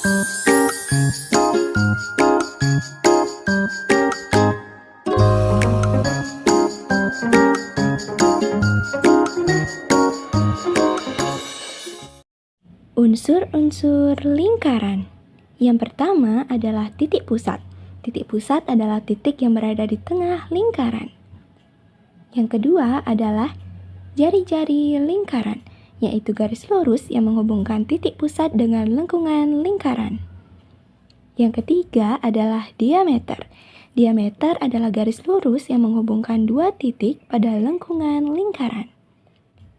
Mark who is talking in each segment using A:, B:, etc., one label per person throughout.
A: Unsur-unsur lingkaran. Yang pertama adalah titik pusat. Titik pusat adalah titik yang berada di tengah lingkaran. Yang kedua adalah jari-jari lingkaran, yaitu garis lurus yang menghubungkan titik pusat dengan lengkungan lingkaran. Yang ketiga adalah diameter. Diameter adalah garis lurus yang menghubungkan dua titik pada lengkungan lingkaran.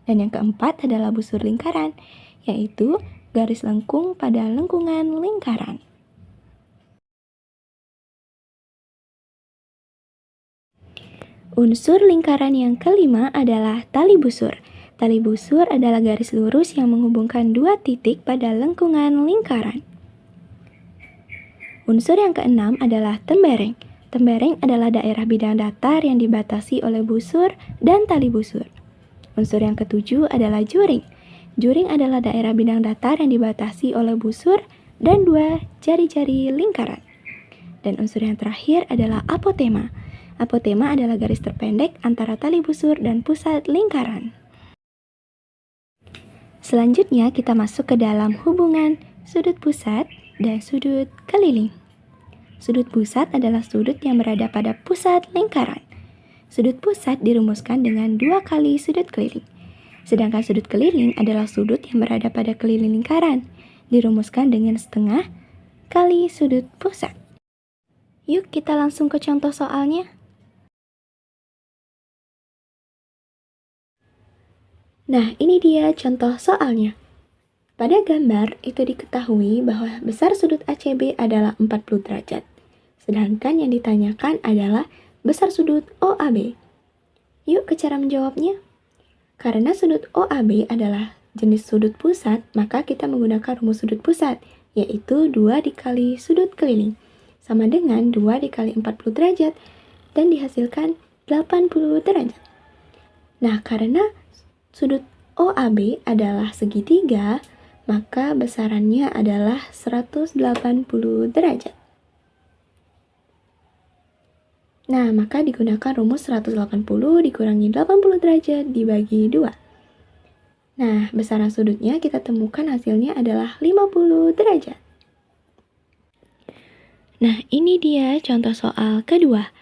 A: Dan yang keempat adalah busur lingkaran, yaitu garis lengkung pada lengkungan lingkaran. Unsur lingkaran yang kelima adalah tali busur. Tali busur adalah garis lurus yang menghubungkan dua titik pada lengkungan lingkaran. Unsur yang keenam adalah tembereng. Tembereng adalah daerah bidang datar yang dibatasi oleh busur dan tali busur. Unsur yang ketujuh adalah juring. Juring adalah daerah bidang datar yang dibatasi oleh busur dan dua jari-jari lingkaran. Dan unsur yang terakhir adalah apotema. Apotema adalah garis terpendek antara tali busur dan pusat lingkaran. Selanjutnya kita masuk ke dalam hubungan sudut pusat dan sudut keliling. Sudut pusat adalah sudut yang berada pada pusat lingkaran. Sudut pusat dirumuskan dengan 2 kali sudut keliling. Sedangkan sudut keliling adalah sudut yang berada pada keliling lingkaran. Dirumuskan dengan setengah kali sudut pusat. Yuk kita langsung ke contoh soalnya. Nah, ini dia contoh soalnya. Pada gambar itu diketahui bahwa besar sudut ACB adalah 40 derajat. Sedangkan yang ditanyakan adalah besar sudut OAB. Yuk ke cara menjawabnya. Karena sudut OAB adalah jenis sudut pusat, maka kita menggunakan rumus sudut pusat, yaitu 2 dikali sudut keliling, sama dengan 2 dikali 40 derajat, dan dihasilkan 80 derajat. Nah, karena sudut OAB adalah segitiga, maka besarannya adalah 180 derajat. Nah, maka digunakan rumus 180 dikurangi 80 derajat dibagi 2. Nah, besaran sudutnya kita temukan hasilnya adalah 50 derajat. Nah, ini dia contoh soal kedua.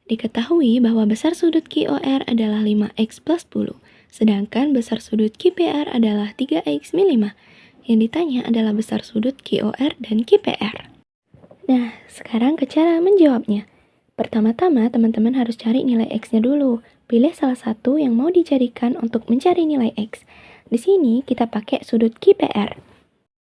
A: Diketahui bahwa besar sudut QOR adalah 5x plus 10, sedangkan besar sudut QPR adalah 3x min 5. Yang ditanya adalah besar sudut QOR dan QPR. Nah, sekarang ke cara menjawabnya. Pertama-tama, teman-teman harus cari nilai X-nya dulu. Pilih salah satu yang mau dijadikan untuk mencari nilai X. Di sini kita pakai sudut QPR.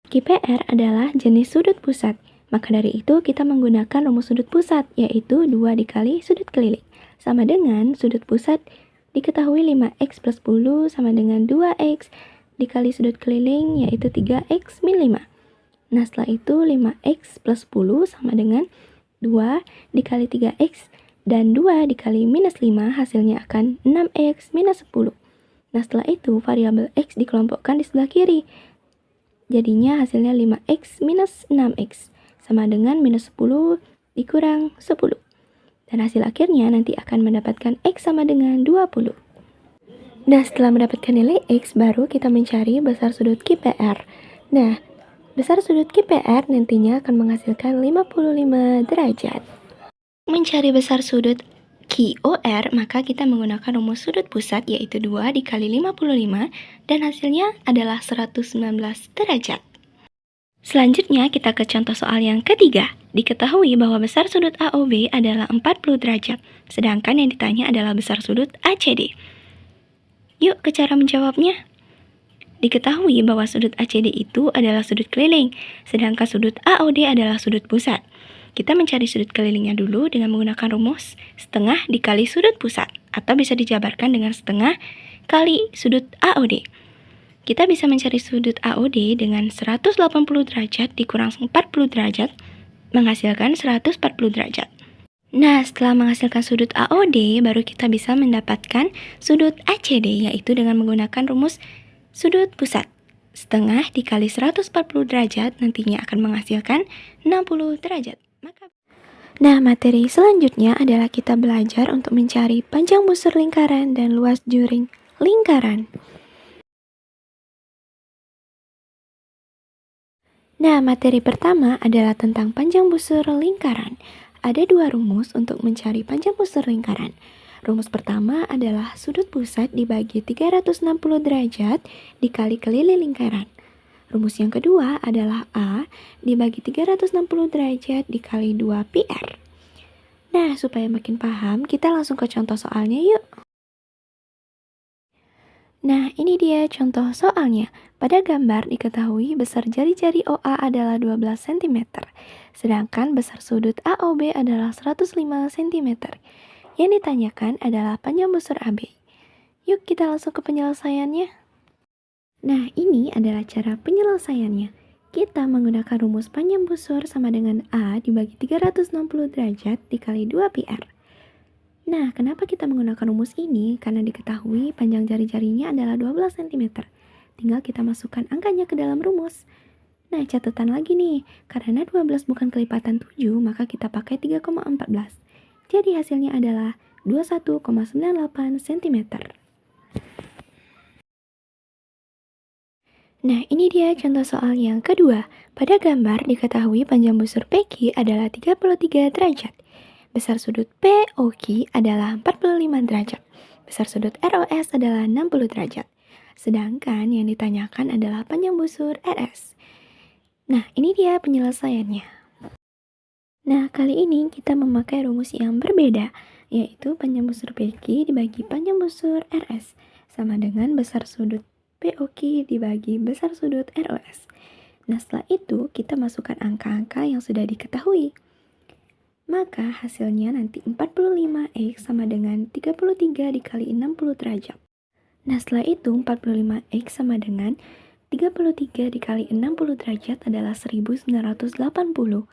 A: QPR adalah jenis sudut pusat. Maka dari itu kita menggunakan rumus sudut pusat, yaitu 2 dikali sudut keliling. Sama dengan sudut pusat diketahui 5x plus 10 sama dengan 2x dikali sudut keliling, yaitu 3x min 5. Nah, setelah itu 5x plus 10 sama dengan 2 dikali 3x, dan 2 dikali minus 5 hasilnya akan 6x minus 10. Nah, setelah itu variabel x dikelompokkan di sebelah kiri. Jadinya hasilnya 5x minus 6x, sama dengan minus 10 dikurang 10. Dan hasil akhirnya nanti akan mendapatkan x sama dengan 20. Nah, setelah mendapatkan nilai x, baru kita mencari besar sudut QPR. Nah, besar sudut QPR nantinya akan menghasilkan 55 derajat. Mencari besar sudut QOR, maka kita menggunakan rumus sudut pusat, yaitu 2 dikali 55, dan hasilnya adalah 119 derajat. Selanjutnya kita ke contoh soal yang ketiga. Diketahui bahwa besar sudut AOB adalah 40 derajat, sedangkan yang ditanya adalah besar sudut ACD. Yuk ke cara menjawabnya. Diketahui bahwa sudut ACD itu adalah sudut keliling, sedangkan sudut AOD adalah sudut pusat. Kita mencari sudut kelilingnya dulu dengan menggunakan rumus setengah dikali sudut pusat, atau bisa dijabarkan dengan setengah kali sudut AOD. Kita bisa mencari sudut AOD dengan 180 derajat dikurang 40 derajat, menghasilkan 140 derajat. Nah, setelah menghasilkan sudut AOD, baru kita bisa mendapatkan sudut ACD, yaitu dengan menggunakan rumus sudut pusat. Setengah dikali 140 derajat nantinya akan menghasilkan 60 derajat. Nah, materi selanjutnya adalah kita belajar untuk mencari panjang busur lingkaran dan luas juring lingkaran. Nah, materi pertama adalah tentang panjang busur lingkaran. Ada dua rumus untuk mencari panjang busur lingkaran. Rumus pertama adalah sudut pusat dibagi 360 derajat dikali keliling lingkaran. Rumus yang kedua adalah A dibagi 360 derajat dikali 2 PR. Nah, supaya makin paham, kita langsung ke contoh soalnya yuk. Nah, ini dia contoh soalnya. Pada gambar diketahui besar jari-jari OA adalah 12 cm, sedangkan besar sudut AOB adalah 105 cm. Yang ditanyakan adalah panjang busur AB. Yuk kita langsung ke penyelesaiannya. Nah, ini adalah cara penyelesaiannya. Kita menggunakan rumus panjang busur sama dengan A dibagi 360 derajat dikali 2 PR. Nah, kenapa kita menggunakan rumus ini? Karena diketahui panjang jari-jarinya adalah 12 cm. Tinggal kita masukkan angkanya ke dalam rumus. Nah, catatan lagi nih, karena 12 bukan kelipatan 7, maka kita pakai 3,14. Jadi hasilnya adalah 21,98 cm. Nah, ini dia contoh soal yang kedua. Pada gambar diketahui panjang busur PQ adalah 33 derajat. Besar sudut POQ adalah 45 derajat. Besar sudut ROS adalah 60 derajat. Sedangkan yang ditanyakan adalah panjang busur RS. Nah, ini dia penyelesaiannya. Nah, kali ini kita memakai rumus yang berbeda, yaitu panjang busur PQ dibagi panjang busur RS, sama dengan besar sudut POQ dibagi besar sudut ROS. Nah, setelah itu kita masukkan angka-angka yang sudah diketahui. Maka hasilnya nanti 45X sama dengan 33 dikali 60 derajat. Nah, setelah itu 45X sama dengan 33 dikali 60 derajat adalah 1980.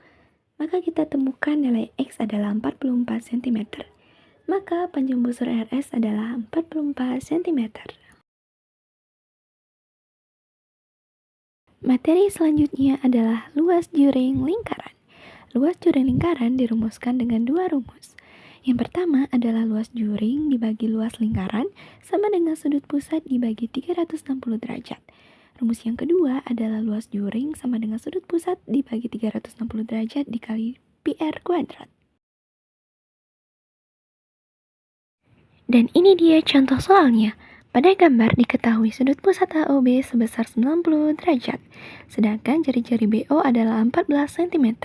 A: Maka kita temukan nilai X adalah 44 cm. Maka panjang busur RS adalah 44 cm. Materi selanjutnya adalah luas juring lingkaran. Luas juring lingkaran dirumuskan dengan dua rumus. Yang pertama adalah luas juring dibagi luas lingkaran sama dengan sudut pusat dibagi 360 derajat. Rumus yang kedua adalah luas juring sama dengan sudut pusat dibagi 360 derajat dikali PR kuadrat. Dan ini dia contoh soalnya. Pada gambar diketahui sudut pusat AOB sebesar 90 derajat, sedangkan jari-jari BO adalah 14 cm.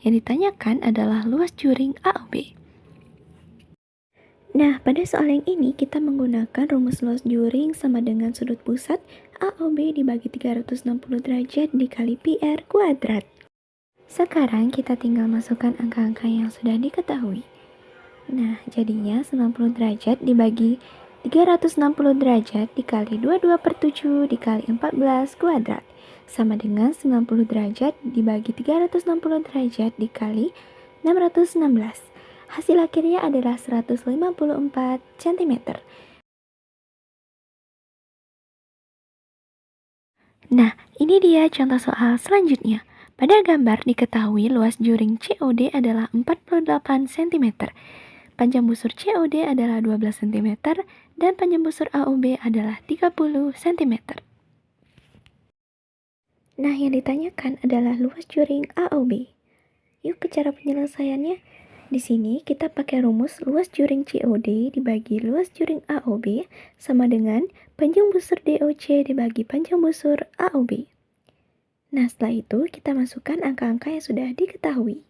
A: Yang ditanyakan adalah luas juring AOB. Nah, pada soal yang ini kita menggunakan rumus luas juring sama dengan sudut pusat AOB dibagi 360 derajat dikali PR kuadrat. Sekarang kita tinggal masukkan angka-angka yang sudah diketahui. Nah, jadinya 90 derajat dibagi 360 derajat dikali 22/7 dikali 14 kuadrat sama dengan 90 derajat dibagi 360 derajat dikali 616. Hasil akhirnya adalah 154 cm. Nah, ini dia contoh soal selanjutnya. Pada gambar diketahui luas juring COD adalah 48 cm. Panjang busur COD adalah 12 cm dan panjang busur AOB adalah 30 cm. Nah, yang ditanyakan adalah luas juring AOB. Yuk ke cara penyelesaiannya. Di sini kita pakai rumus luas juring COD dibagi luas juring AOB sama dengan panjang busur DOC dibagi panjang busur AOB. Nah, setelah itu kita masukkan angka-angka yang sudah diketahui.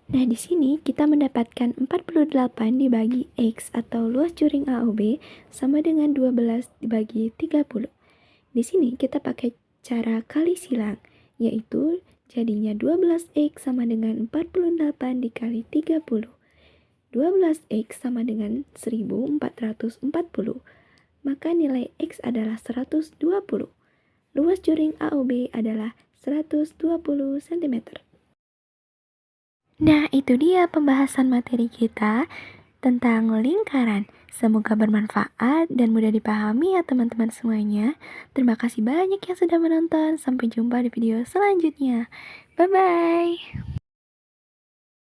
A: Nah, di sini kita mendapatkan 48 dibagi X atau luas juring AOB sama dengan 12 dibagi 30. Di sini kita pakai cara kali silang, yaitu jadinya 12X sama dengan 48 dikali 30. 12X sama dengan 1440. Maka nilai X adalah 120. Luas juring AOB adalah 120 cm. Nah, itu dia pembahasan materi kita. tentang lingkaran. Semoga bermanfaat dan mudah dipahami ya teman-teman semuanya. Terima kasih banyak yang sudah menonton. Sampai jumpa di video selanjutnya. Bye-bye.